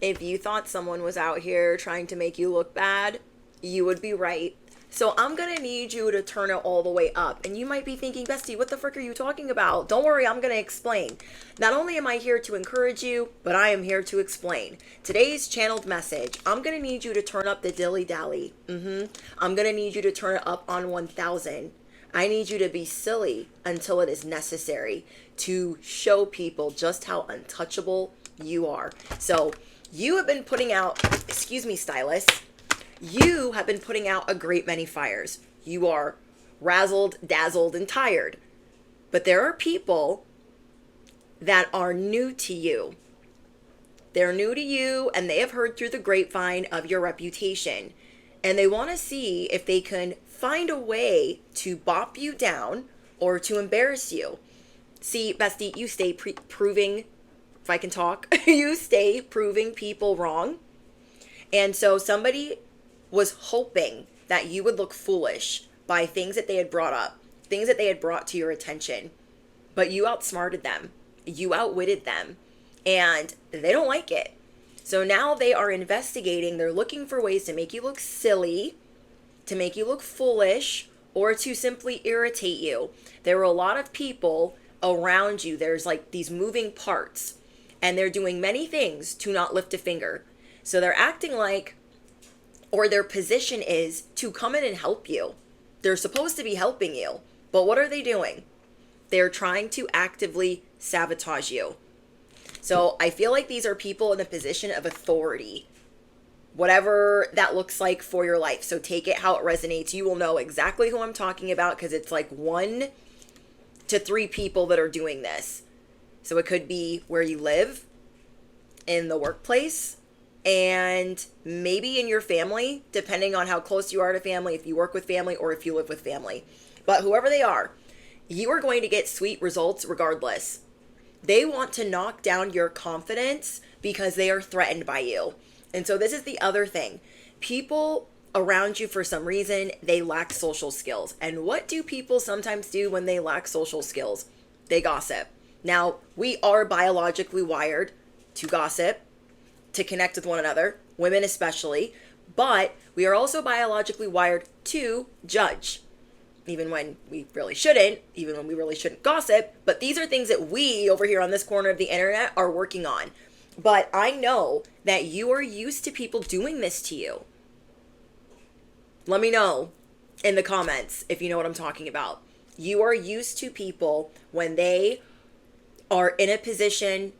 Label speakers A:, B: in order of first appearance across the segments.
A: If you thought someone was out here trying to make you look bad, you would be right. So I'm gonna need you to turn it all the way up. And you might be thinking, Bestie, what the frick are you talking about? Don't worry, I'm gonna explain. Not only am I here to encourage you, but I am here to explain. Today's channeled message, I'm gonna need you to turn up the dilly dally. I'm gonna need you to turn it up on 1000. I need you to be silly until it is necessary to show people just how untouchable you are. So you have been putting out, excuse me, stylist, you have been putting out a great many fires. You are razzled, dazzled, and tired. But there are people that are new to you. They're new to you and they have heard through the grapevine of your reputation. And they want to see if they can find a way to bop you down or to embarrass you. See, Bestie, you stay proving, if I can talk, you stay proving people wrong. And so somebody was hoping that you would look foolish by things that they had brought up, things that they had brought to your attention. But you outsmarted them. You outwitted them. And they don't like it. So now they are investigating. They're looking for ways to make you look silly, to make you look foolish, or to simply irritate you. There were a lot of people around you. There's like these moving parts. And they're doing many things to not lift a finger. So they're acting like, or their position is to come in and help you. They're supposed to be helping you. But what are they doing? They're trying to actively sabotage you. So I feel like these are people in a position of authority, whatever that looks like for your life. So take it how it resonates. You will know exactly who I'm talking about because it's like 1 to 3 people that are doing this. So it could be where you live, in the workplace, and maybe in your family, depending on how close you are to family, if you work with family or if you live with family. But whoever they are, you are going to get sweet results regardless. They want to knock down your confidence because they are threatened by you. And so this is the other thing. People around you, for some reason, they lack social skills. And what do people sometimes do when they lack social skills? They gossip. Now, we are biologically wired to gossip, to connect with one another, women especially, but we are also biologically wired to judge. Even when we really shouldn't, even when we really shouldn't gossip, but these are things that we over here on this corner of the internet are working on. But I know that you are used to people doing this to you. Let me know in the comments if you know what I'm talking about. You are used to people when they are in a position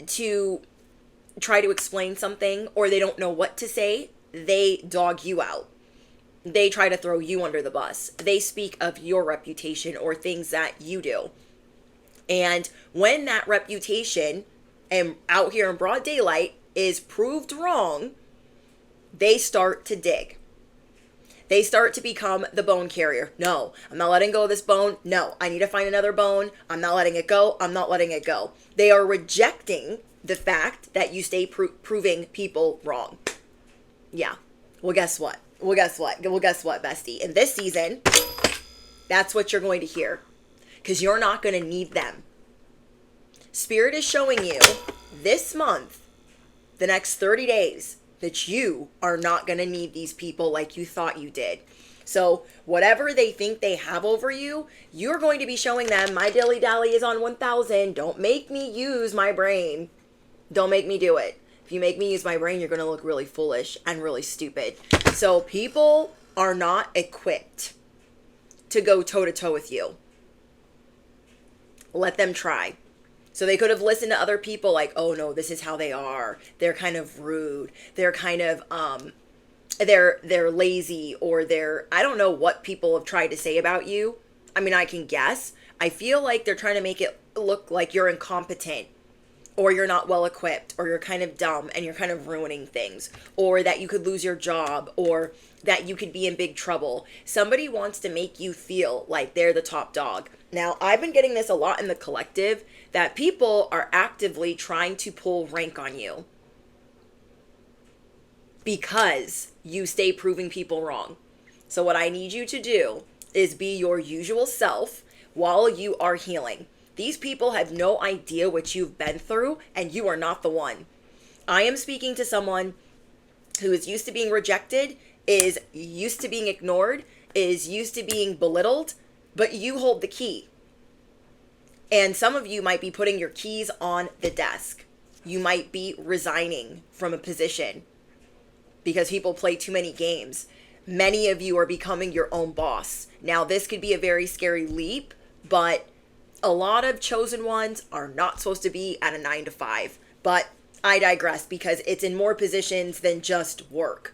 A: to try to explain something or they don't know what to say, they dog you out. They try to throw you under the bus. They speak of your reputation or things that you do. And when that reputation, and out here in broad daylight, is proved wrong, they start to dig. They start to become the bone carrier. No, I'm not letting go of this bone. No, I need to find another bone. I'm not letting it go. I'm not letting it go. They are rejecting the fact that you stay proving people wrong. Yeah. Well, guess what? Well, guess what, bestie? In this season, that's what you're going to hear. Because you're not going to need them. Spirit is showing you this month, the next 30 days, that you are not going to need these people like you thought you did. So whatever they think they have over you, you're going to be showing them, my dilly-dally is on 1000. Don't make me use my brain. Don't make me do it. If you make me use my brain, you're going to look really foolish and really stupid. So people are not equipped to go toe-to-toe with you. Let them try. So they could have listened to other people like, oh no, this is how they are. They're kind of rude. They're kind of, they're lazy, or I don't know what people have tried to say about you. I mean, I can guess. I feel like they're trying to make it look like you're incompetent, or you're not well equipped, or you're kind of dumb and you're kind of ruining things, or that you could lose your job, or that you could be in big trouble. Somebody wants to make you feel like they're the top dog. Now, I've been getting this a lot in the collective, that people are actively trying to pull rank on you because you stay proving people wrong. So what I need you to do is be your usual self while you are healing. These people have no idea what you've been through, and you are not the one. I am speaking to someone who is used to being rejected, is used to being ignored, is used to being belittled, but you hold the key. And some of you might be putting your keys on the desk. You might be resigning from a position because people play too many games. Many of you are becoming your own boss. Now, this could be a very scary leap, but a lot of chosen ones are not supposed to be at a 9 to 5. But I digress because it's in more positions than just work.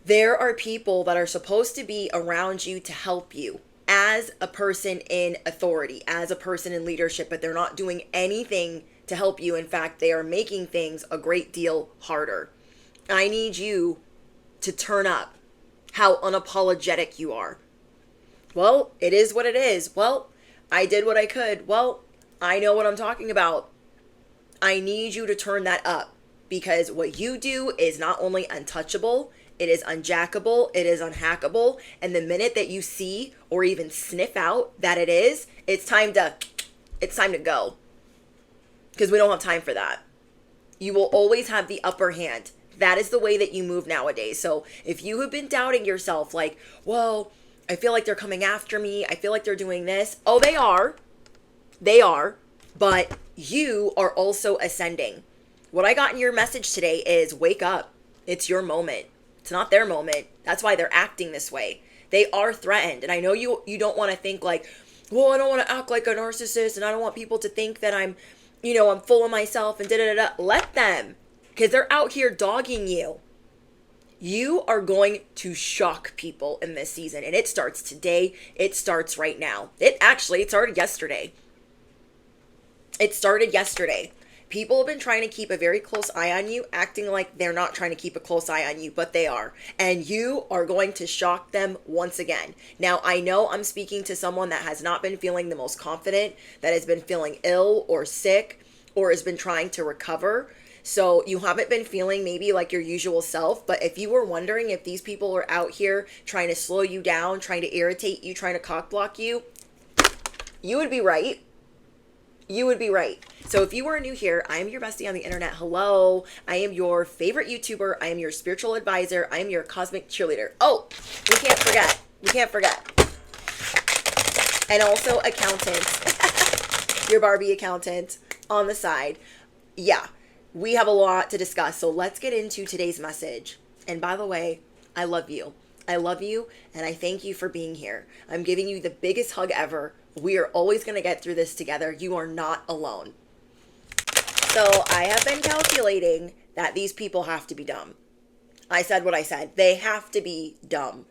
A: There are people that are supposed to be around you to help you as a person in authority, as a person in leadership, but they're not doing anything to help you. In fact, they are making things a great deal harder. I need you to turn up how unapologetic you are. Well, it is what it is. Well, I did what I could. Well, I know what I'm talking about. I need you to turn that up because what you do is not only untouchable, it is unjackable, it is unhackable. And the minute that you see or even sniff out that it is, it's time to go. Because we don't have time for that. You will always have the upper hand. That is the way that you move nowadays. So if you have been doubting yourself, like, well, I feel like they're coming after me. I feel like they're doing this. Oh, they are. They are. But you are also ascending. What I got in your message today is wake up. It's your moment. It's not their moment. That's why they're acting this way. They are threatened. And I know you don't want to think like, well, I don't want to act like a narcissist and I don't want people to think that I'm full of myself and da-da-da-da. Let them. Because they're out here dogging you. You are going to shock people in this season. And it starts today. It starts right now. It started yesterday. It started yesterday. People have been trying to keep a very close eye on you, acting like they're not trying to keep a close eye on you, but they are. And you are going to shock them once again. Now, I know I'm speaking to someone that has not been feeling the most confident, that has been feeling ill or sick, or has been trying to recover. So you haven't been feeling maybe like your usual self, but if you were wondering if these people are out here trying to slow you down, trying to irritate you, trying to cock block you, you would be right. You would be right. So if you are new here, I am your bestie on the internet. Hello. I am your favorite YouTuber. I am your spiritual advisor. I am your cosmic cheerleader. Oh, we can't forget. And also accountant. Your Barbie accountant on the side. Yeah, we have a lot to discuss. So let's get into today's message. And by the way, I love you. I love you and I thank you for being here. I'm giving you the biggest hug ever. We are always going to get through this together. You are not alone. So I have been calculating that these people have to be dumb. I said what I said. They have to be dumb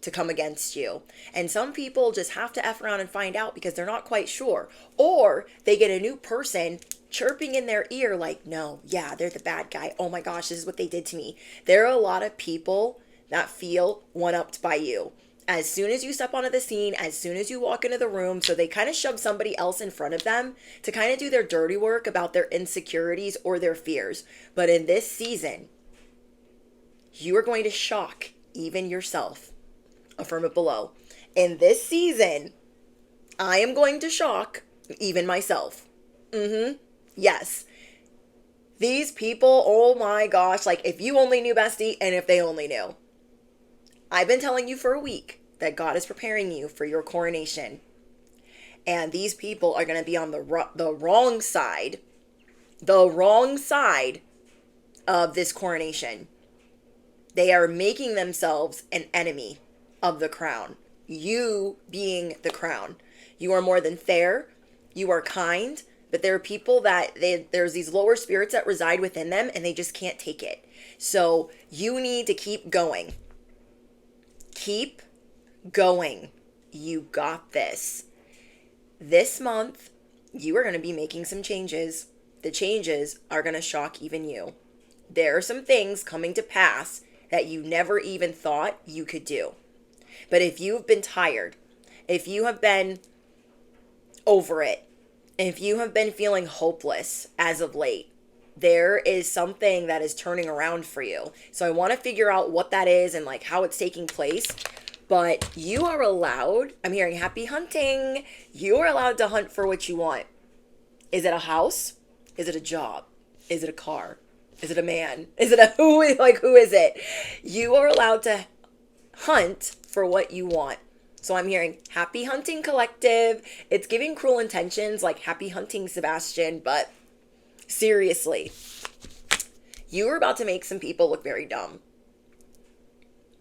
A: to come against you. And some people just have to F around and find out because they're not quite sure. Or they get a new person chirping in their ear like, no, yeah, they're the bad guy. Oh my gosh, this is what they did to me. There are a lot of people that feel one-upped by you. As soon as you step onto the scene, as soon as you walk into the room, so they kind of shove somebody else in front of them to kind of do their dirty work about their insecurities or their fears. But in this season, you are going to shock even yourself. Affirm it below. In this season, I am going to shock even myself. Yes. These people, oh my gosh, like if you only knew, bestie, and if they only knew. I've been telling you for a week that God is preparing you for your coronation. And these people are going to be on the wrong side of this coronation. They are making themselves an enemy of the crown. You being the crown. You are more than fair. You are kind. But there are people that there's these lower spirits that reside within them and they just can't take it. So you need to keep going. Keep going. You got this. This month, you are going to be making some changes. The changes are going to shock even you. There are some things coming to pass that you never even thought you could do. But if you've been tired, if you have been over it, if you have been feeling hopeless as of late, there is something that is turning around for you. So I want to figure out what that is and like how it's taking place. But you are allowed, I'm hearing happy hunting. You are allowed to hunt for what you want. Is it a house? Is it a job? Is it a car? Is it a man? Is it a who? Like, who is it? You are allowed to hunt for what you want. So I'm hearing happy hunting collective. It's giving cruel intentions like happy hunting Sebastian, but seriously, you are about to make some people look very dumb.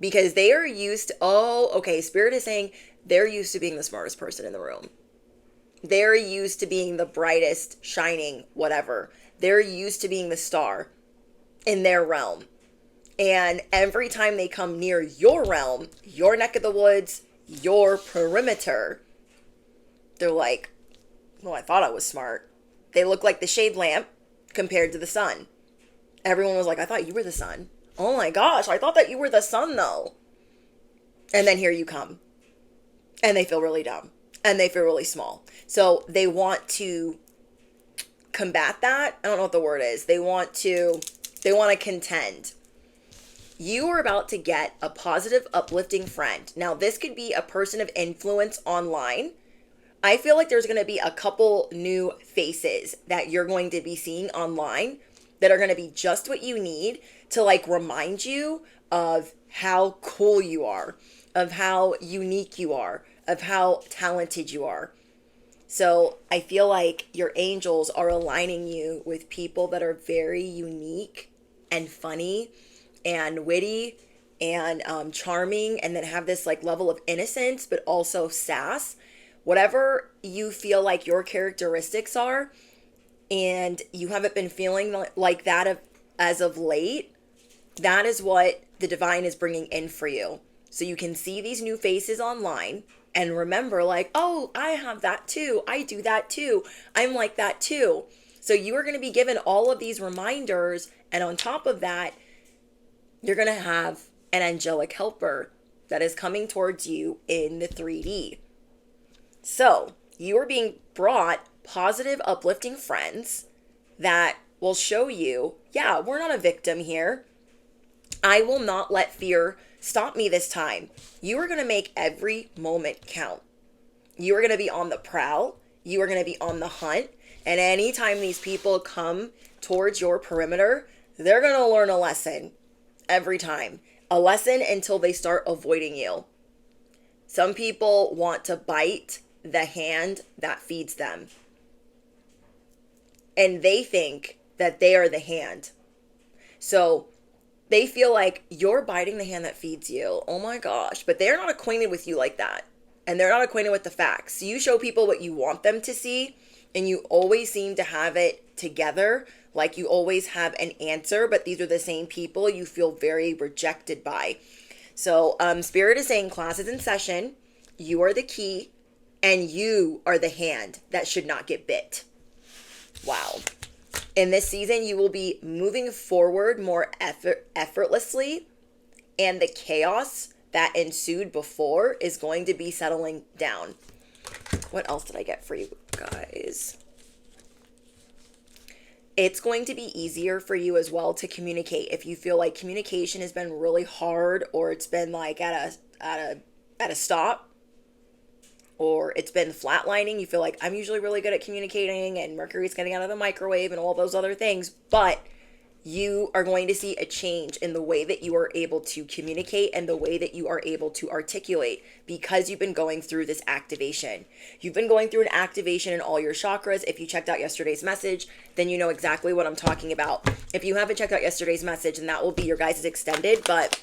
A: Because they are used to, Spirit is saying they're used to being the smartest person in the room. They're used to being the brightest, shining, whatever. They're used to being the star in their realm. And every time they come near your realm, your neck of the woods, your perimeter, they're like, well, I thought I was smart. They look like the shade lamp compared to the sun. Everyone was like, I thought you were the sun. Oh my gosh, I thought that you were the sun though. And then here you come. And they feel really dumb. And they feel really small. So they want to combat that. I don't know what the word is. They want to contend. You are about to get a positive, uplifting friend. Now, this could be a person of influence online. I feel like there's going to be a couple new faces that you're going to be seeing online that are going to be just what you need to like remind you of how cool you are, of how unique you are, of how talented you are. So I feel like your angels are aligning you with people that are very unique and funny and witty and charming, and then have this like level of innocence, but also sass. Whatever you feel like your characteristics are, and you haven't been feeling like that as of late, that is what the divine is bringing in for you. So you can see these new faces online and remember like, oh, I have that too. I do that too. I'm like that too. So you are going to be given all of these reminders. And on top of that, you're going to have an angelic helper that is coming towards you in the 3D. So you are being brought positive, uplifting friends that will show you, yeah, we're not a victim here. I will not let fear stop me this time. You are going to make every moment count. You are going to be on the prowl. You are going to be on the hunt. And anytime these people come towards your perimeter, they're going to learn a lesson every time. A lesson until they start avoiding you. Some people want to bite the hand that feeds them. And they think that they are the hand. So they feel like you're biting the hand that feeds you. Oh my gosh. But they're not acquainted with you like that. And they're not acquainted with the facts. You show people what you want them to see. And you always seem to have it together. Like you always have an answer. But these are the same people you feel very rejected by. So Spirit is saying class is in session. You are the key. And you are the hand that should not get bit. Wow. In this season, you will be moving forward more effortlessly, and the chaos that ensued before is going to be settling down. What else did I get for you guys? It's going to be easier for you as well to communicate. If you feel like communication has been really hard, or it's been like at a stop, or it's been flatlining, you feel like I'm usually really good at communicating and Mercury's getting out of the microwave and all those other things, but you are going to see a change in the way that you are able to communicate and the way that you are able to articulate, because you've been going through this activation. You've been going through an activation in all your chakras. If you checked out yesterday's message, then you know exactly what I'm talking about. If you haven't checked out yesterday's message, then that will be your guys' extended. But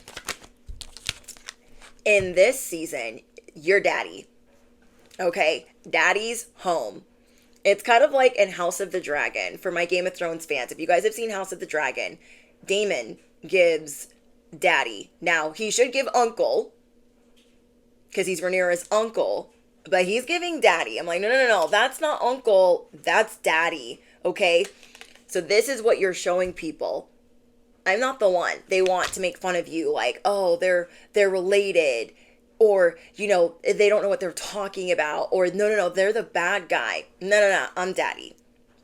A: in this season, your daddy, okay, daddy's home. It's kind of like in House of the Dragon for my Game of Thrones fans. If you guys have seen House of the Dragon, Daemon gives daddy. Now, he should give uncle because he's Rhaenyra's uncle, but he's giving daddy. I'm like, no, that's not uncle. That's daddy, okay? So this is what you're showing people. I'm not the one. They want to make fun of you like, oh, they're related. Or, you know, they don't know what they're talking about. Or, no, they're the bad guy. No, I'm daddy.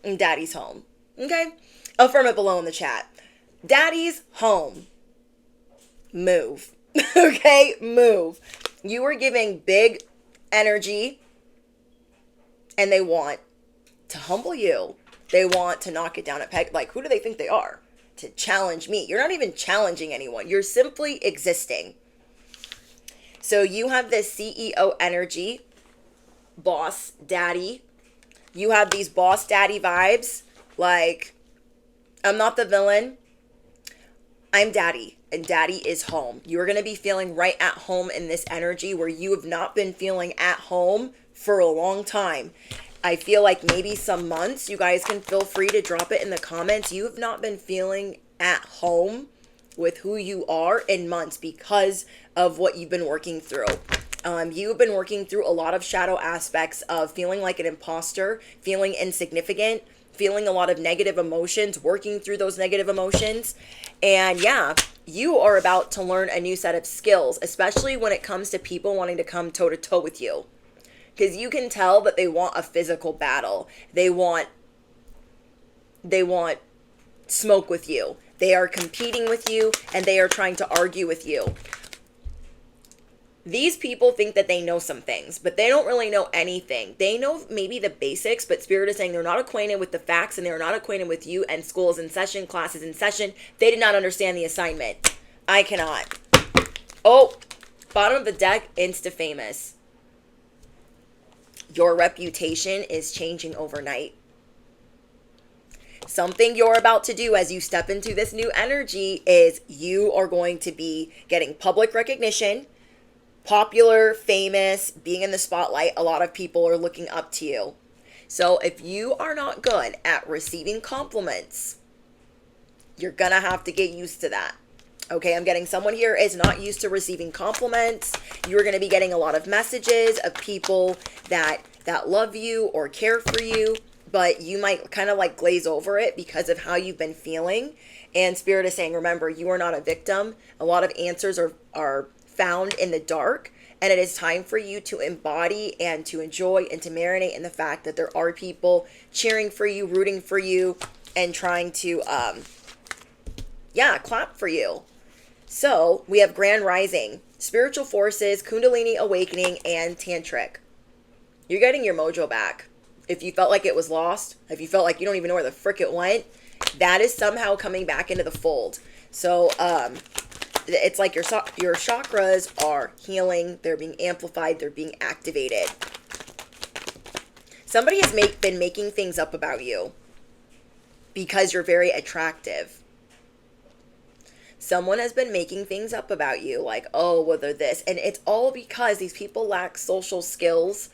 A: And daddy's home. Okay? Affirm it below in the chat. Daddy's home. Move. Okay? Move. You are giving big energy. And they want to humble you. They want to knock it down a peg. Like, who do they think they are? to challenge me. You're not even challenging anyone. You're simply existing. So you have this CEO energy, boss, daddy. You have these boss daddy vibes. Like, I'm not the villain. I'm daddy, and daddy is home. You're going to be feeling right at home in this energy where you have not been feeling at home for a long time. I feel like maybe some months. You guys can feel free to drop it in the comments. You have not been feeling at home with who you are in months because of what you've been working through. You've been working through a lot of shadow aspects of feeling like an imposter, feeling insignificant, feeling a lot of negative emotions, working through those negative emotions. And yeah, you are about to learn a new set of skills, especially when it comes to people wanting to come toe to toe with you. Because you can tell that they want a physical battle. They want smoke with you. They are competing with you, and they are trying to argue with you. These people think that they know some things, but they don't really know anything. They know maybe the basics, but Spirit is saying they're not acquainted with the facts, and they're not acquainted with you, and school is in session, classes in session. They did not understand the assignment. I cannot. Oh, bottom of the deck, insta-famous. Your reputation is changing overnight. Something you're about to do as you step into this new energy is you are going to be getting public recognition, popular, famous, being in the spotlight. A lot of people are looking up to you. So if you are not good at receiving compliments, you're going to have to get used to that. Okay, I'm getting someone here is not used to receiving compliments. You're going to be getting a lot of messages of people that love you or care for you, but you might kind of like glaze over it because of how you've been feeling. And Spirit is saying, remember, you are not a victim. A lot of answers are found in the dark, and it is time for you to embody and to enjoy and to marinate in the fact that there are people cheering for you, rooting for you, and trying to clap for you. So we have Grand Rising, Spiritual Forces, Kundalini Awakening, and Tantric. You're getting your mojo back. If you felt like it was lost, if you felt like you don't even know where the frick it went, that is somehow coming back into the fold. So it's like your chakras are healing, they're being amplified, they're being activated. Somebody has been making things up about you because you're very attractive. Someone has been making things up about you, like, oh, well, they're this. And it's all because these people lack social skills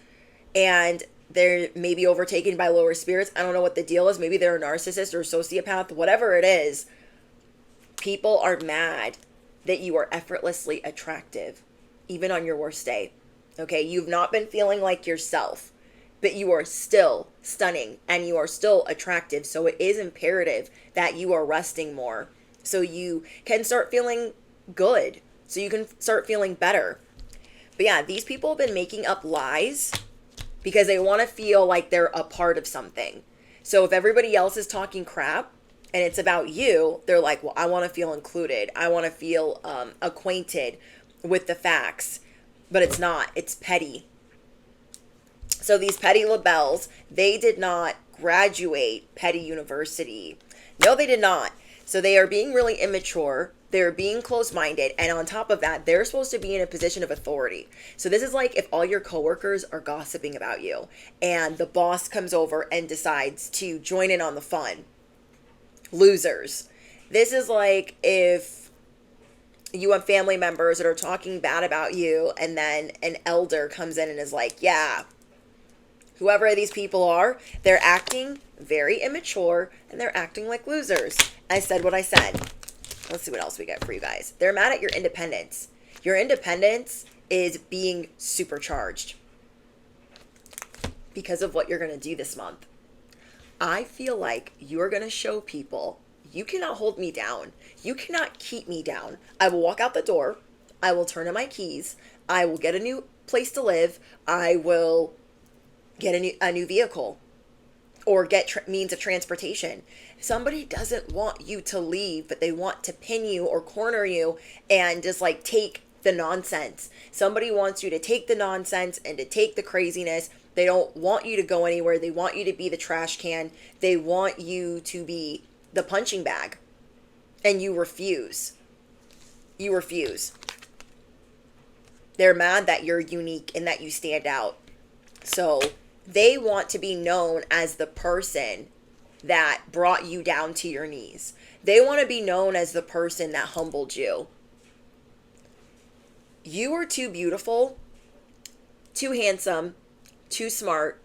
A: and they're maybe overtaken by lower spirits. I don't know what the deal is. Maybe they're a narcissist or a sociopath, whatever it is. People are mad that you are effortlessly attractive, even on your worst day. Okay, you've not been feeling like yourself, but you are still stunning and you are still attractive. So it is imperative that you are resting more so you can start feeling good, so you can start feeling better. But yeah, these people have been making up lies because they want to feel like they're a part of something. So if everybody else is talking crap and it's about you, they're like, well, I want to feel included. I want to feel acquainted with the facts. But it's not. It's petty. So these petty labels, they did not graduate Petty University. No, they did not. So they are being really immature. They're being closed-minded. And on top of that, they're supposed to be in a position of authority. So this is like if all your coworkers are gossiping about you and the boss comes over and decides to join in on the fun. Losers. This is like if you have family members that are talking bad about you and then an elder comes in and is like, yeah, whoever these people are, they're acting very immature and they're acting like losers. I said what I said. Let's see what else we get for you guys. They're mad at your independence. Your independence is being supercharged because of what you're going to do this month. I feel like you're going to show people, you cannot hold me down. You cannot keep me down. I will walk out the door. I will turn in my keys. I will get a new place to live. I will get a new vehicle or get means of transportation. Somebody doesn't want you to leave, but they want to pin you or corner you and just like take the nonsense. Somebody wants you to take the nonsense and to take the craziness. They don't want you to go anywhere. They want you to be the trash can. They want you to be the punching bag. And you refuse. You refuse. They're mad that you're unique and that you stand out. So they want to be known as the person that brought you down to your knees. They want to be known as the person that humbled you. You are too beautiful, too handsome, too smart,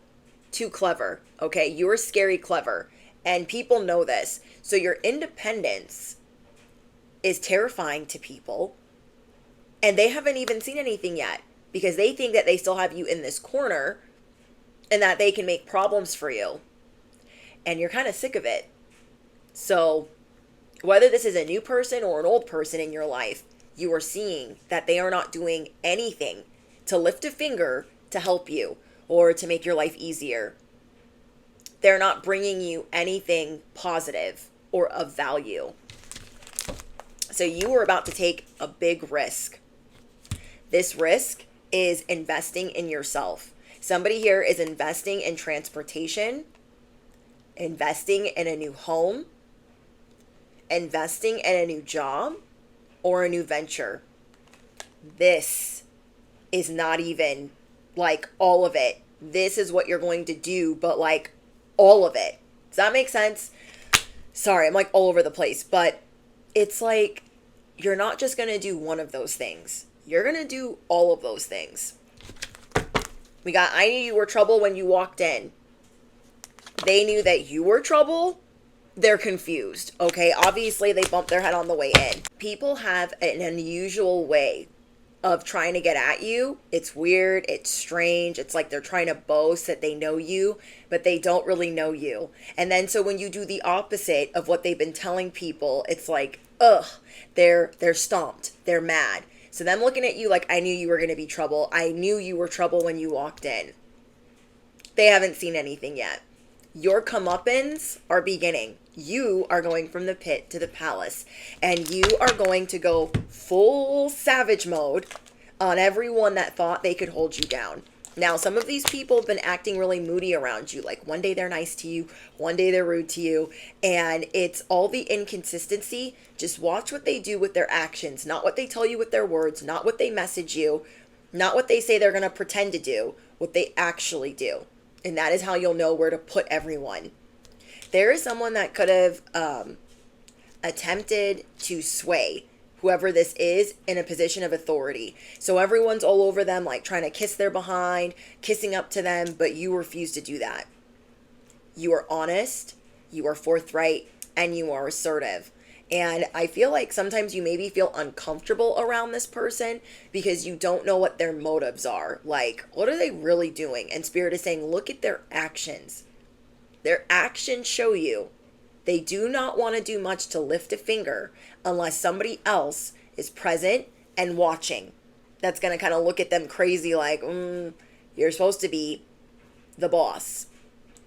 A: too clever. Okay, you're scary clever. And people know this. So your independence is terrifying to people. And they haven't even seen anything yet because they think that they still have you in this corner and that they can make problems for you. And you're kind of sick of it. So whether this is a new person or an old person in your life, you are seeing that they are not doing anything to lift a finger to help you or to make your life easier. They're not bringing you anything positive or of value. So you are about to take a big risk. This risk is investing in yourself. Somebody here is investing in transportation, investing in a new home, investing in a new job, or a new venture. This is not even like all of it. This is what you're going to do, but like all of it. Does that make sense? Sorry, I'm like all over the place, but it's like you're not just going to do one of those things. You're going to do all of those things. We got, I knew you were trouble when you walked in. They knew that you were trouble. They're confused, okay? Obviously, they bumped their head on the way in. People have an unusual way of trying to get at you. It's weird. It's strange. It's like they're trying to boast that they know you, but they don't really know you. And then so when you do the opposite of what they've been telling people, it's like, ugh, they're stomped. They're mad. So them looking at you like, I knew you were going to be trouble. I knew you were trouble when you walked in. They haven't seen anything yet. Your comeuppance are beginning. You are going from the pit to the palace. And you are going to go full savage mode on everyone that thought they could hold you down. Now, some of these people have been acting really moody around you. Like one day they're nice to you, one day they're rude to you. And it's all the inconsistency. Just watch what they do with their actions, not what they tell you with their words, not what they message you, not what they say they're going to pretend to do, what they actually do. And that is how you'll know where to put everyone. There is someone that could have attempted to sway whoever this is in a position of authority. So everyone's all over them, like trying to kiss their behind, kissing up to them, but you refuse to do that. You are honest, you are forthright, and you are assertive. And I feel like sometimes you maybe feel uncomfortable around this person because you don't know what their motives are. Like, what are they really doing? And Spirit is saying, look at their actions. Their actions show you they do not want to do much to lift a finger unless somebody else is present and watching. That's going to kind of look at them crazy like, you're supposed to be the boss.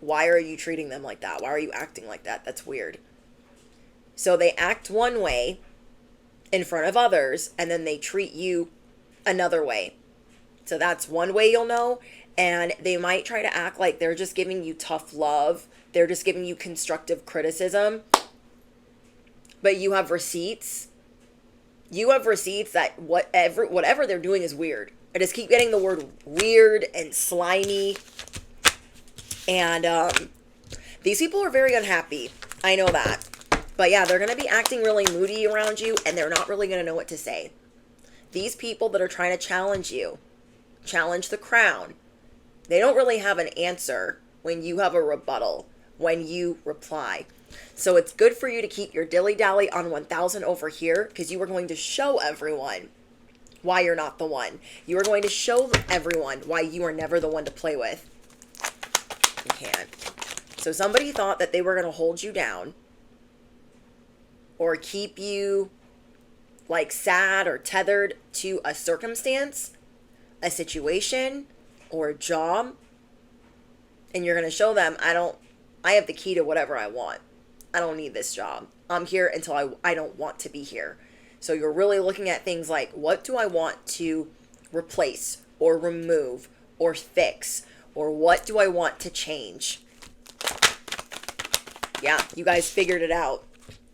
A: Why are you treating them like that? Why are you acting like that? That's weird. So they act one way in front of others, and then they treat you another way. So that's one way you'll know. And they might try to act like they're just giving you tough love. They're just giving you constructive criticism. But you have receipts. You have receipts that whatever they're doing is weird. I just keep getting the word weird and slimy. And these people are very unhappy. I know that. But yeah, they're going to be acting really moody around you, and they're not really going to know what to say. These people that are trying to challenge you, challenge the crown, they don't really have an answer when you have a rebuttal, when you reply. So it's good for you to keep your dilly-dally on 1000 over here, because you are going to show everyone why you're not the one. You are going to show everyone why you are never the one to play with. You can't. So somebody thought that they were going to hold you down or keep you like sad or tethered to a circumstance, a situation, or a job. And you're going to show them, I have the key to whatever I want. I don't need this job. I'm here until I don't want to be here. So you're really looking at things like, what do I want to replace or remove or fix? Or what do I want to change? Yeah, you guys figured it out.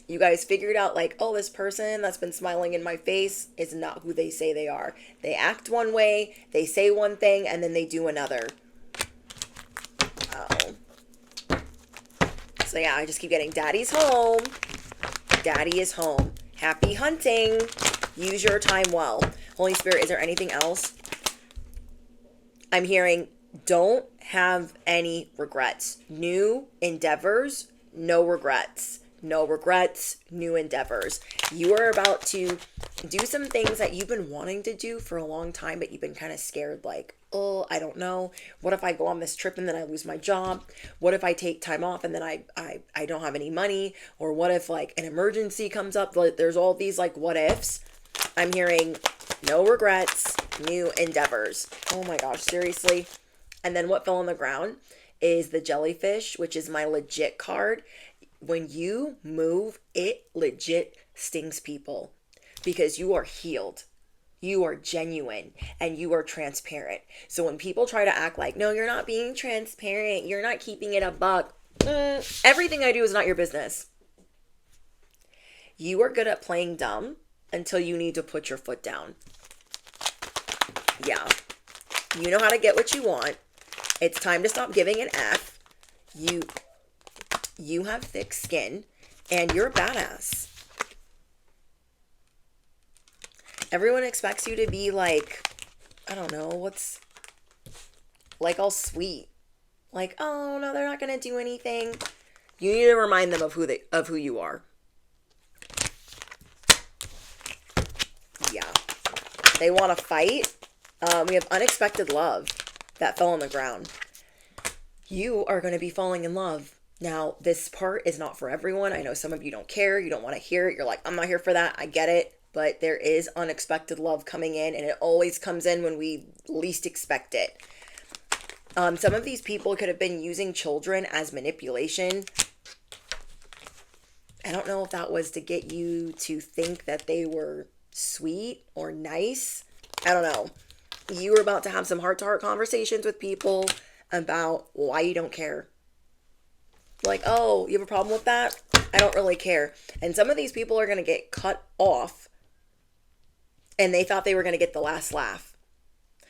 A: You guys figured out like, oh, this person that's been smiling in my face is not who they say they are. They act one way, they say one thing, and then they do another. Oh. So yeah, I just keep getting daddy's home. Daddy is home. Happy hunting. Use your time well. Holy Spirit, is there anything else? I'm hearing don't have any regrets. New endeavors, no regrets. No regrets, new endeavors. You are about to do some things that you've been wanting to do for a long time, but you've been kind of scared, like, oh, I don't know. What if I go on this trip and then I lose my job? What if I take time off and then I don't have any money? Or what if like an emergency comes up? There's all these like what ifs. I'm hearing no regrets, new endeavors. Oh my gosh, seriously. And then what fell on the ground is the jellyfish, which is my legit card. When you move, it legit stings people because you are healed. You are genuine and you are transparent. So when people try to act like, no, you're not being transparent, you're not keeping it a buck, everything I do is not your business. You are good at playing dumb until you need to put your foot down. Yeah. You know how to get what you want. It's time to stop giving an F. You have thick skin and you're a badass. Everyone expects you to be like, I don't know, what's like all sweet. Like, oh no, they're not going to do anything. You need to remind them of who you are. Yeah. They want to fight. We have unexpected love that fell on the ground. You are going to be falling in love. Now, this part is not for everyone. I know some of you don't care. You don't want to hear it. You're like, I'm not here for that. I get it. But there is unexpected love coming in, and it always comes in when we least expect it. Some of these people could have been using children as manipulation. I don't know if that was to get you to think that they were sweet or nice. I don't know. You were about to have some heart-to-heart conversations with people about why you don't care. Like, oh, you have a problem with that? I don't really care. And some of these people are going to get cut off and they thought they were going to get the last laugh.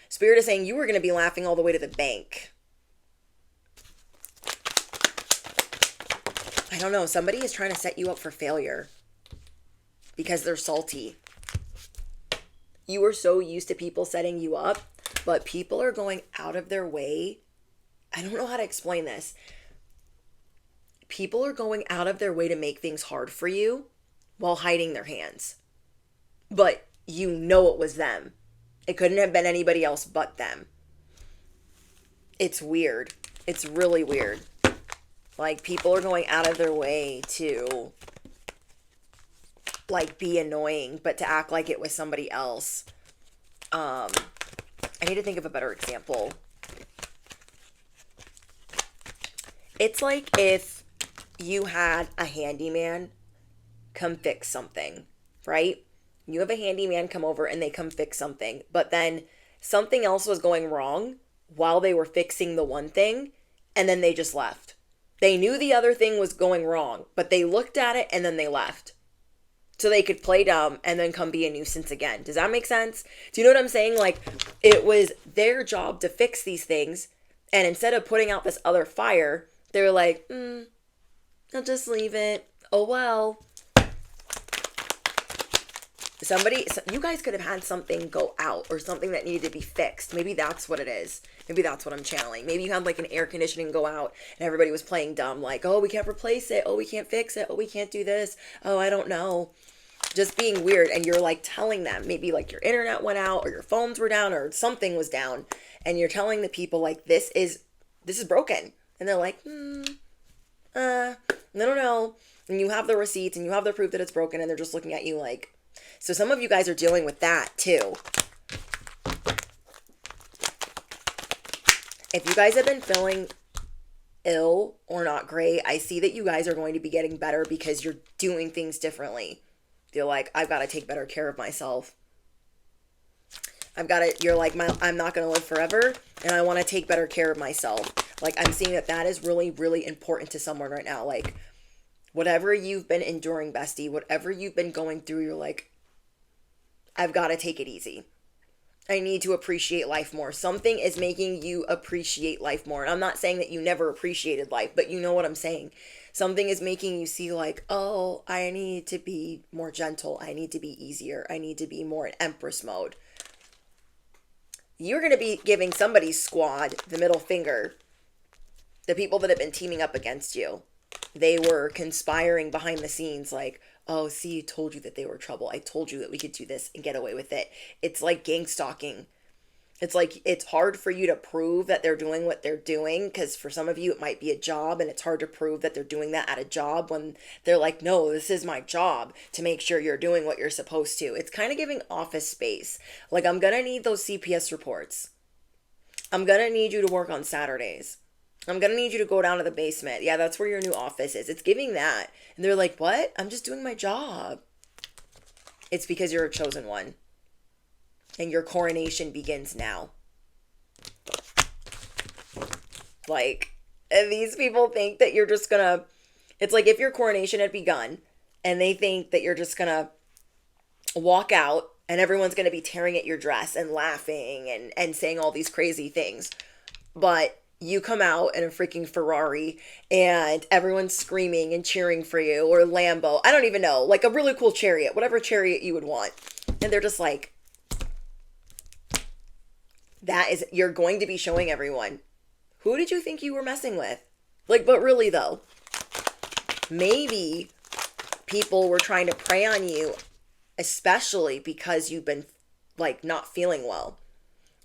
A: Spirit is saying you were going to be laughing all the way to the bank. I don't know. Somebody is trying to set you up for failure because they're salty. You were so used to people setting you up, but people are going out of their way. I don't know how to explain this. People are going out of their way to make things hard for you while hiding their hands. But you know it was them. It couldn't have been anybody else but them. It's weird. It's really weird. Like, people are going out of their way to, like, be annoying, but to act like it was somebody else. I need to think of a better example. It's like if you had a handyman come fix something, right? You have a handyman come over and they come fix something, but then something else was going wrong while they were fixing the one thing, and then they just left. They knew the other thing was going wrong, but they looked at it and then they left. So they could play dumb and then come be a nuisance again. Does that make sense? Do you know what I'm saying? Like, it was their job to fix these things, and instead of putting out this other fire, they were like, I'll just leave it. Oh, well. You guys could have had something go out or something that needed to be fixed. Maybe that's what it is. Maybe that's what I'm channeling. Maybe you had like an air conditioning go out and everybody was playing dumb. Like, oh, we can't replace it. Oh, we can't fix it. Oh, we can't do this. Oh, I don't know. Just being weird. And you're like telling them, maybe like your internet went out or your phones were down or something was down. And you're telling the people like, this is broken. And they're like, I don't know. And you have the receipts and you have the proof that it's broken, and they're just looking at you like. So some of you guys are dealing with that too. If you guys have been feeling ill or not great, I see that you guys are going to be getting better because you're doing things differently. You're like, I've got to take better care of myself. You're like, I'm not going to live forever, and I want to take better care of myself. Like, I'm seeing that is really, really important to someone right now. Like, Whatever you've been enduring, bestie, whatever you've been going through, you're like, I've got to take it easy. I need to appreciate life more. Something is making you appreciate life more. And I'm not saying that you never appreciated life, but you know what I'm saying. Something is making you see like, oh, I need to be more gentle. I need to be easier. I need to be more in Empress mode. You're going to be giving somebody's squad the middle finger. The people that have been teaming up against you. They were conspiring behind the scenes like, oh, see, I told you that they were trouble. I told you that we could do this and get away with it. It's like gang stalking. It's like it's hard for you to prove that they're doing what they're doing because for some of you it might be a job and it's hard to prove that they're doing that at a job when they're like, no, this is my job to make sure you're doing what you're supposed to. It's kind of giving Office Space. Like, I'm going to need those CPS reports. I'm going to need you to work on Saturdays. I'm going to need you to go down to the basement. Yeah, that's where your new office is. It's giving that. And they're like, what? I'm just doing my job. It's because you're a chosen one. And your coronation begins now. Like, these people think that you're just going to... It's like if your coronation had begun and they think that you're just going to walk out and everyone's going to be tearing at your dress and laughing and saying all these crazy things. But... you come out in a freaking Ferrari and everyone's screaming and cheering for you, or Lambo. I don't even know, like a really cool chariot, whatever chariot you would want. And they're just like, that is, you're going to be showing everyone, who did you think you were messing with? Like, but really though, maybe people were trying to prey on you, especially because you've been like not feeling well.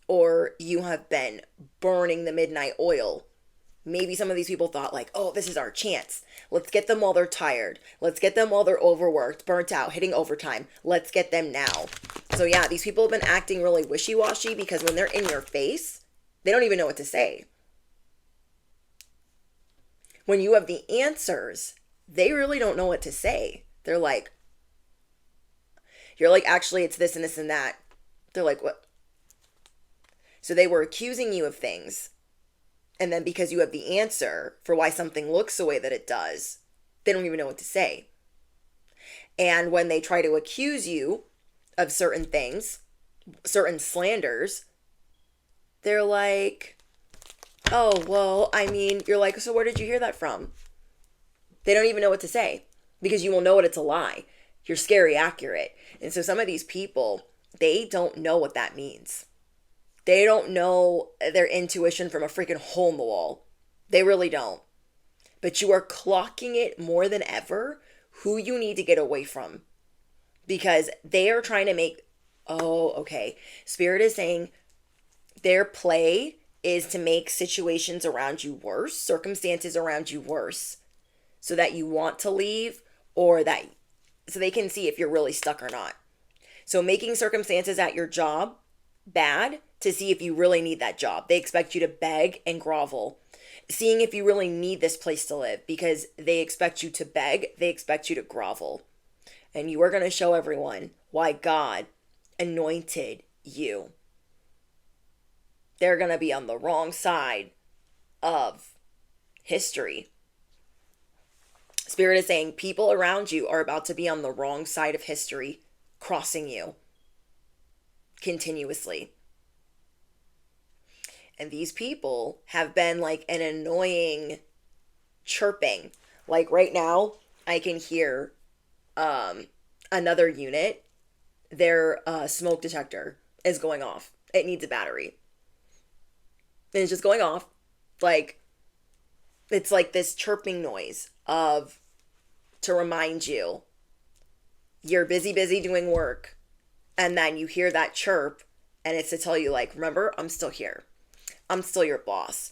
A: Or you have been burning the midnight oil. Maybe some of these people thought like, oh, this is our chance. Let's get them while they're tired. Let's get them while they're overworked, burnt out, hitting overtime. Let's get them now. So yeah, these people have been acting really wishy-washy because when they're in your face, they don't even know what to say. When you have the answers, they really don't know what to say. They're like, you're like, actually, it's this and this and that. They're like, what? So they were accusing you of things. And then because you have the answer for why something looks the way that it does, they don't even know what to say. And when they try to accuse you of certain things, certain slanders, they're like, oh, well, I mean, you're like, so where did you hear that from? They don't even know what to say because you will know it, it's a lie. You're scary accurate. And so some of these people, they don't know what that means. They don't know their intuition from a freaking hole in the wall. They really don't. But you are clocking it more than ever who you need to get away from. Because they are trying to make, oh, okay. Spirit is saying their play is to make situations around you worse, circumstances around you worse, so that you want to leave or that, so they can see if you're really stuck or not. So making circumstances at your job bad to see if you really need that job. They expect you to beg and grovel. Seeing if you really need this place to live because they expect you to beg, they expect you to grovel. And you are going to show everyone why God anointed you. They're going to be on the wrong side of history. Spirit is saying people around you are about to be on the wrong side of history, crossing you continuously. And these people have been like an annoying chirping. Like right now, I can hear another unit, their smoke detector is going off. It needs a battery. And it's just going off. Like, it's like this chirping noise to remind you, you're busy doing work. And then you hear that chirp and it's to tell you like, remember, I'm still here. I'm still your boss.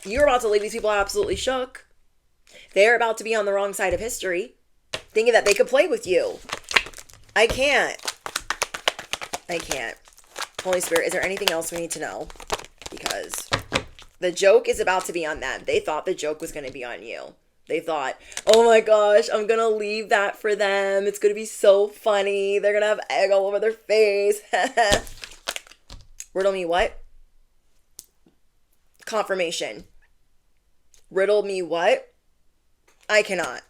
A: You're about to leave these people absolutely shook. They're about to be on the wrong side of history, thinking that they could play with you. I can't. Holy Spirit, is there anything else we need to know? Because the joke is about to be on them. They thought the joke was going to be on you. They thought, oh my gosh, I'm going to leave that for them. It's going to be so funny. They're going to have egg all over their face. Riddle me what? Confirmation. Riddle me what? I cannot.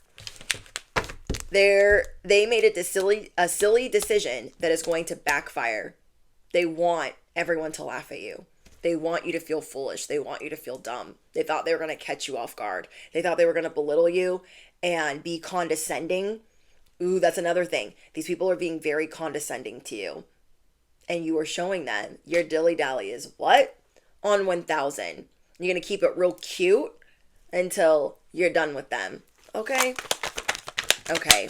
A: They made it a silly decision that is going to backfire. They want everyone to laugh at you. They want you to feel foolish. They want you to feel dumb. They thought they were going to catch you off guard. They thought they were going to belittle you and be condescending. Ooh, that's another thing. These people are being very condescending to you. And you are showing them your dilly-dally is what? On 1,000. You're going to keep it real cute until you're done with them. Okay? Okay.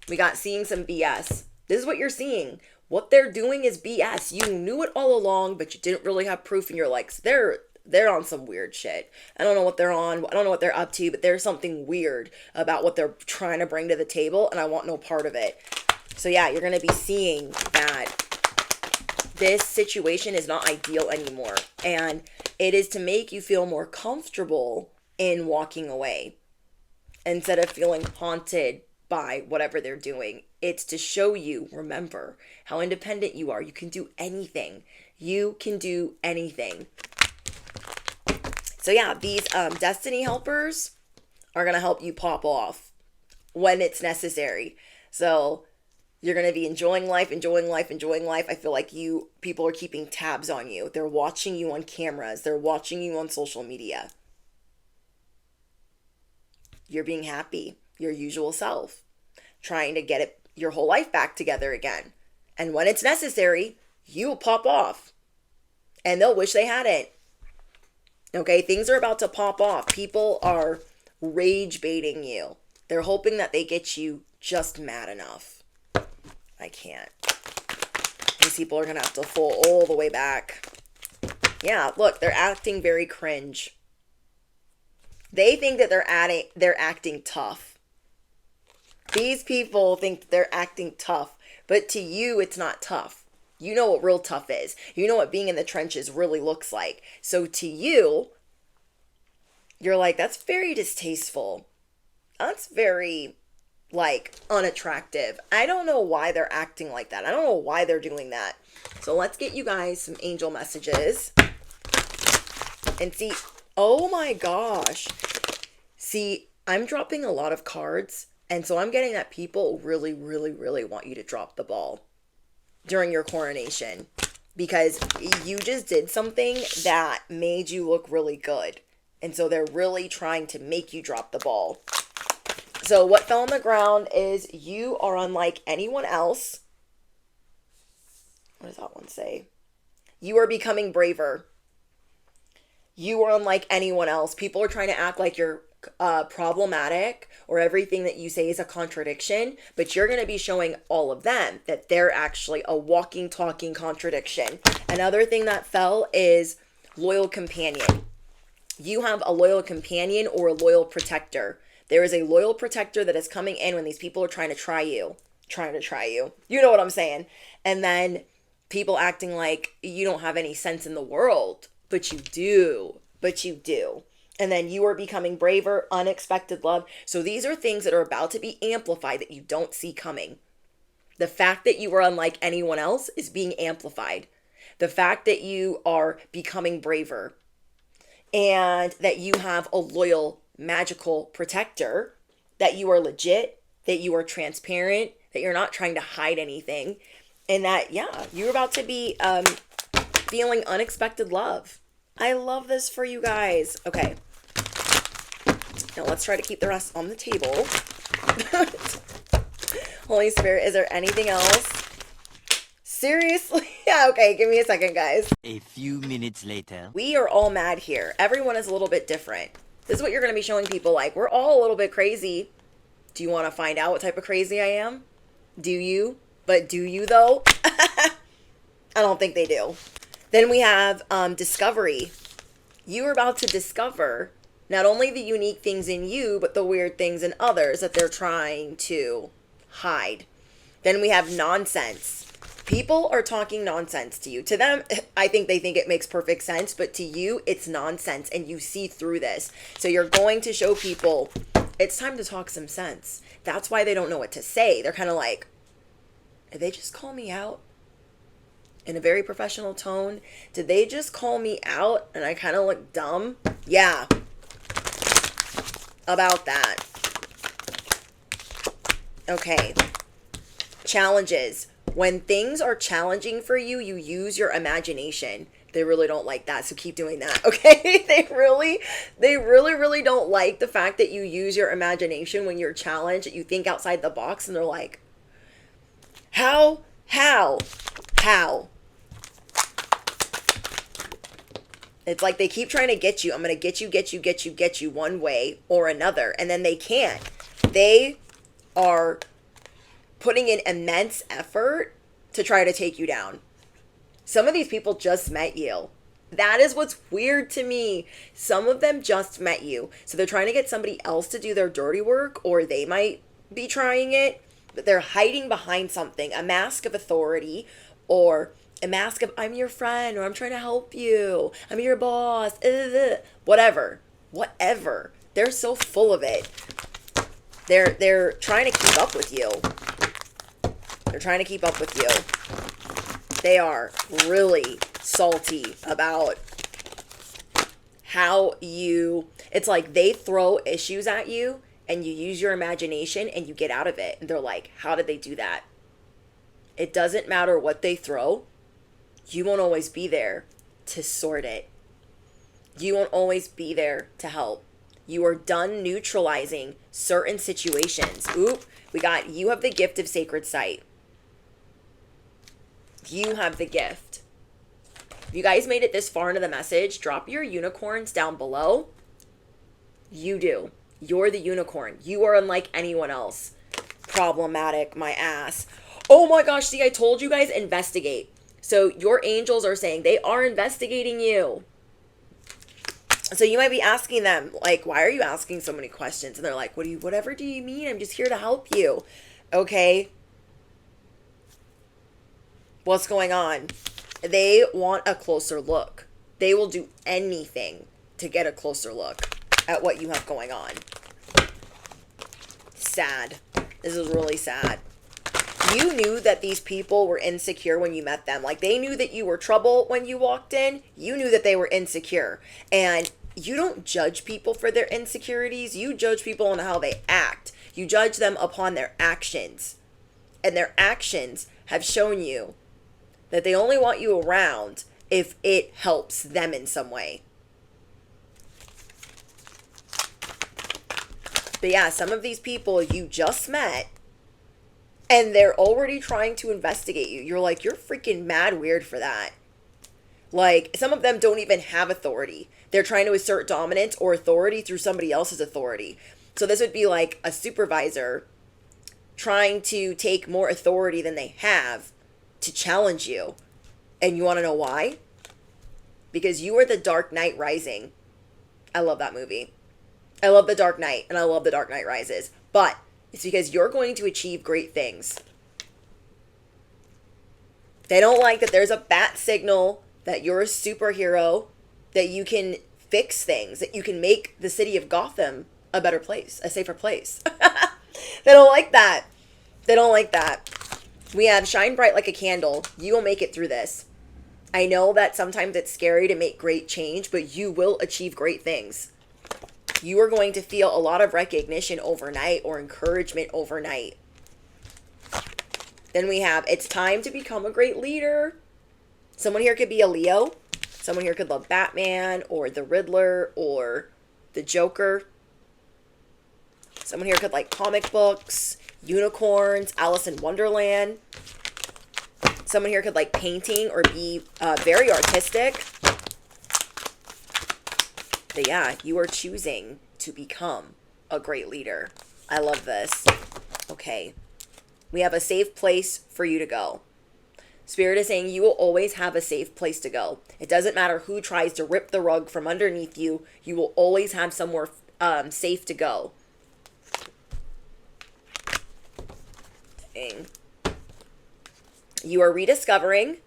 A: We got seeing some BS. This is what you're seeing. What they're doing is BS. You knew it all along, but you didn't really have proof, and you're like, they're on some weird shit. I don't know what they're on. I don't know what they're up to, but there's something weird about what they're trying to bring to the table, and I want no part of it. So yeah, you're going to be seeing that this situation is not ideal anymore, and it is to make you feel more comfortable in walking away instead of feeling haunted by whatever they're doing. It's to show you, remember, how independent you are. You can do anything. You can do anything. So yeah, these destiny helpers are going to help you pop off when it's necessary. So you're going to be enjoying life, enjoying life, enjoying life. I feel like people are keeping tabs on you. They're watching you on cameras. They're watching you on social media. You're being happy, your usual self, trying to get your whole life back together again. And when it's necessary, you will pop off. And they'll wish they hadn't. Okay, things are about to pop off. People are rage baiting you. They're hoping that they get you just mad enough. I can't. These people are going to have to fall all the way back. Yeah, look, they're acting very cringe. They think that they're acting tough. These people think they're acting tough, but to you, it's not tough. You know what real tough is. You know what being in the trenches really looks like. So to you, you're like, that's very distasteful. That's very, unattractive. I don't know why they're acting like that. I don't know why they're doing that. So let's get you guys some angel messages and see. Oh my gosh. See, I'm dropping a lot of cards. And so I'm getting that people really, really, really want you to drop the ball during your coronation because you just did something that made you look really good. And so they're really trying to make you drop the ball. So what fell on the ground is you are unlike anyone else. What does that one say? You are becoming braver. You are unlike anyone else. People are trying to act like you're problematic or everything that you say is a contradiction, but you're going to be showing all of them that they're actually a walking, talking contradiction. Another thing that fell is loyal companion. You have a loyal companion or a loyal protector. There is a loyal protector that is coming in when these people are trying to try you. You know what I'm saying? And then people acting like you don't have any sense in the world, but you do. And then you are becoming braver, unexpected love. So these are things that are about to be amplified that you don't see coming. The fact that you are unlike anyone else is being amplified. The fact that you are becoming braver and that you have a loyal, magical protector, that you are legit, that you are transparent, that you're not trying to hide anything, and that, yeah, you're about to be feeling unexpected love. I love this for you guys. Okay. Now let's try to keep the rest on the table. Holy Spirit, is there anything else? Seriously? Yeah, okay, give me a second, guys.
B: A few minutes later.
A: We are all mad here. Everyone is a little bit different. This is what you're going to be showing people, like, we're all a little bit crazy. Do you want to find out what type of crazy I am? Do you? But do you, though? I don't think they do. Then we have discovery. You are about to discover not only the unique things in you, but the weird things in others that they're trying to hide. Then we have nonsense. People are talking nonsense to you. To them, I think they think it makes perfect sense, but to you, it's nonsense, and you see through this. So you're going to show people it's time to talk some sense. That's why they don't know what to say. They're kind of like, did they just call me out? In a very professional tone. Did they just call me out and I kind of look dumb? Yeah. About that. Okay. Challenges. When things are challenging for you, you use your imagination. They really don't like that, so keep doing that, okay? They really don't like the fact that you use your imagination when you're challenged, that you think outside the box, and they're like, how? It's like they keep trying to get you. I'm going to get you one way or another, and then they can't. They are putting in immense effort to try to take you down. Some of these people just met you. That is what's weird to me. Some of them just met you. So they're trying to get somebody else to do their dirty work, or they might be trying it, but they're hiding behind something, a mask of authority, or a mask of I'm your friend, or I'm trying to help you, I'm your boss, whatever. They're so full of it. They're trying to keep up with you. They are really salty about how you, it's like they throw issues at you and you use your imagination and you get out of it. And they're like, how did they do that? It doesn't matter what they throw. You won't always be there to sort it. You won't always be there to help. You are done neutralizing certain situations. Oop, you have the gift of sacred sight. You have the gift. If you guys made it this far into the message, drop your unicorns down below. You do. You're the unicorn. You are unlike anyone else. Problematic, my ass. Oh my gosh, see, I told you guys, investigate. So your angels are saying they are investigating you. So you might be asking them, like, why are you asking so many questions? And they're like, whatever do you mean? I'm just here to help you. Okay. What's going on? They want a closer look. They will do anything to get a closer look at what you have going on. Sad. This is really sad. You knew that these people were insecure when you met them. Like, they knew that you were trouble when you walked in. You knew that they were insecure. And you don't judge people for their insecurities. You judge people on how they act. You judge them upon their actions. And their actions have shown you that they only want you around if it helps them in some way. But yeah, some of these people you just met, and they're already trying to investigate you. You're like, you're freaking mad weird for that. Like, some of them don't even have authority. They're trying to assert dominance or authority through somebody else's authority. So this would be like a supervisor trying to take more authority than they have to challenge you. And you want to know why? Because you are the Dark Knight Rising. I love that movie. I love The Dark Knight, and I love The Dark Knight Rises. But it's because you're going to achieve great things. They don't like that there's a bat signal, that you're a superhero, that you can fix things, that you can make the city of Gotham a better place, a safer place. They don't like that. We have shine bright like a candle. You will make it through this. I know that sometimes it's scary to make great change, but you will achieve great things. You are going to feel a lot of recognition overnight or encouragement overnight. Then we have, it's time to become a great leader. Someone here could be a Leo. Someone here could love Batman or the Riddler or the Joker. Someone here could like comic books, unicorns, Alice in Wonderland. Someone here could like painting or be very artistic. But yeah, you are choosing to become a great leader. I love this. Okay. We have a safe place for you to go. Spirit is saying you will always have a safe place to go. It doesn't matter who tries to rip the rug from underneath you. You will always have somewhere safe to go. Dang. You are rediscovering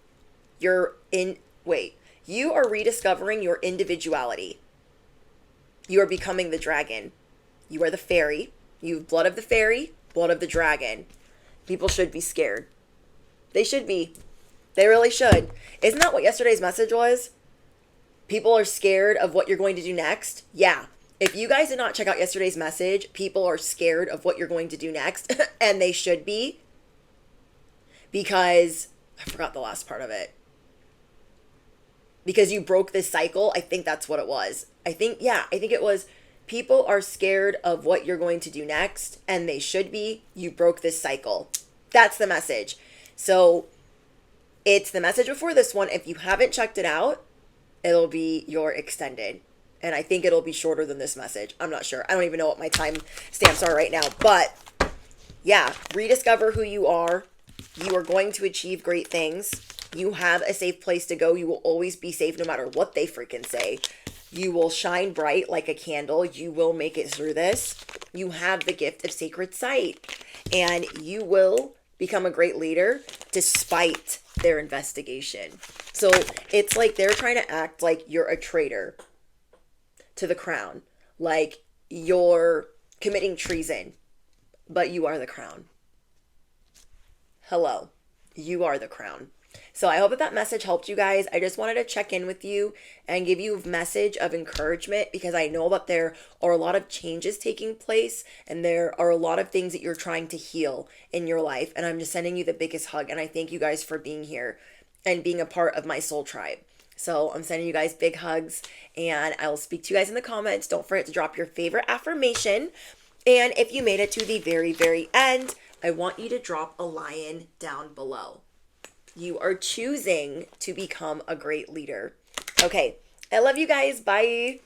A: You are rediscovering your individuality. You are becoming the dragon. You are the fairy. You have blood of the fairy, blood of the dragon. People should be scared. They should be. They really should. Isn't that what yesterday's message was? People are scared of what you're going to do next. Yeah. If you guys did not check out yesterday's message, people are scared of what you're going to do next, and they should be, because I forgot the last part of it. Because you broke this cycle. I think that's what it was. I think it was, people are scared of what you're going to do next, and they should be. You broke this cycle. That's the message. So it's the message before this one. If you haven't checked it out, it'll be your extended. And I think it'll be shorter than this message. I'm not sure. I don't even know what my time stamps are right now. But yeah, rediscover who you are. You are going to achieve great things. You have a safe place to go. You will always be safe no matter what they freaking say. You will shine bright like a candle. You will make it through this. You have the gift of sacred sight. And you will become a great leader despite their investigation. So it's like they're trying to act like you're a traitor to the crown, like you're committing treason, but you are the crown. Hello, you are the crown. So I hope that message helped you guys. I just wanted to check in with you and give you a message of encouragement, because I know that there are a lot of changes taking place and there are a lot of things that you're trying to heal in your life. And I'm just sending you the biggest hug. And I thank you guys for being here and being a part of my soul tribe. So I'm sending you guys big hugs, and I will speak to you guys in the comments. Don't forget to drop your favorite affirmation. And if you made it to the very, very end, I want you to drop a lion down below. You are choosing to become a great leader. Okay, I love you guys. Bye.